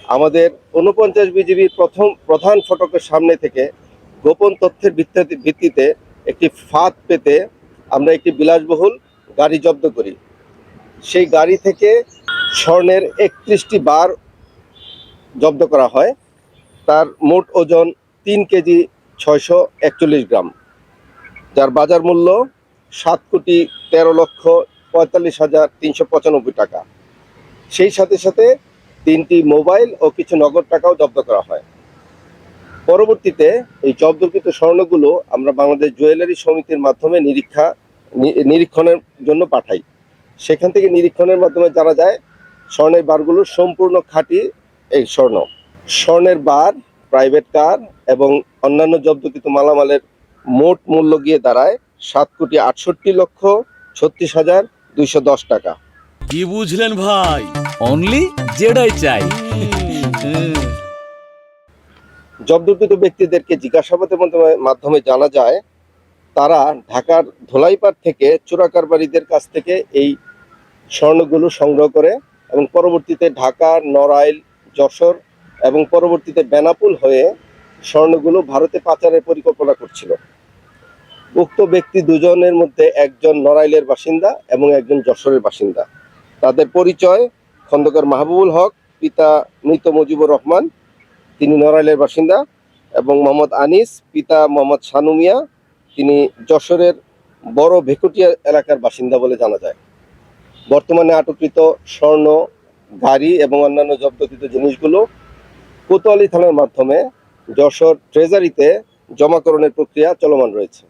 আমাদের ৪৯ বিজিবির প্রধান ফটকের সামনে থেকে গোপন তথ্যের ভিত্তিতে একটি ফাঁদ পেতে আমরা একটি বিলাসবহুল গাড়ি জব্দ করি। সেই গাড়ি থেকে স্বর্ণের ৩১টি বার জব্দ করা হয়। তার মোট ওজন ৩ কেজি ৬৪১ গ্রাম, যার বাজার মূল্য ৭,১৩,৪৫,৩৯৫ টাকা। সেই সাথে সাথে ৩টি মোবাইল ও কিছু নগদ টাকাও জব্দ করা হয়। পরবর্তীতে এই জব্দকৃত স্বর্ণগুলো আমরা বাংলাদেশ জুয়েলারি সমিতির মাধ্যমে নিরীক্ষণের জন্য পাঠাই। সেখান থেকে নিরীক্ষণের মাধ্যমে জানা যায় স্বর্ণের বারগুলো সম্পূর্ণ খাঁটি এই স্বর্ণের বার, প্রাইভেট কার এবং অন্যান্য জব্দকৃত মালামালের মোট মূল্য গিয়ে দাঁড়ায় ৭,৬৮,৩৬,২১০ টাকা। কি বুঝলেন ভাই? অনলি যেটাই চাই। জব্দকৃত ব্যক্তিদেরকে জিজ্ঞাসাবাদের মাধ্যমে জানা যায় তারা ঢাকার ধোলাইপাড় থেকে চোরাকারবারিদের কাছ থেকে এই স্বর্ণগুলো সংগ্রহ করে এবং পরবর্তীতে ঢাকা, নড়াইল, যশোর এবং পরবর্তীতে বেনাপোল হয়ে স্বর্ণগুলো ভারতে পাচারের পরিকল্পনা করছিল। উক্ত ব্যক্তি দুজনের মধ্যে একজন নড়াইলের বাসিন্দা এবং একজন যশোরের বাসিন্দা। তাদের পরিচয় খন্দকার মাহবুবুল হক, পিতা মৃত মুজিবুর রহমান, তিনি নড়াইলের বাসিন্দা, এবং মোহাম্মদ আনিস, পিতা মোহাম্মদ শানু মিয়া, তিনি যশোরের বড় ভেকুটিয়া এলাকার বাসিন্দা বলে জানা যায়। বর্তমানে আটককৃত স্বর্ণ, গাড়ি এবং অন্যান্য জব্দকৃত জিনিসগুলো কোতোয়ালি থানার মাধ্যমে যশোর ট্রেজারিতে জমাকরণের প্রক্রিয়া চলমান রয়েছে।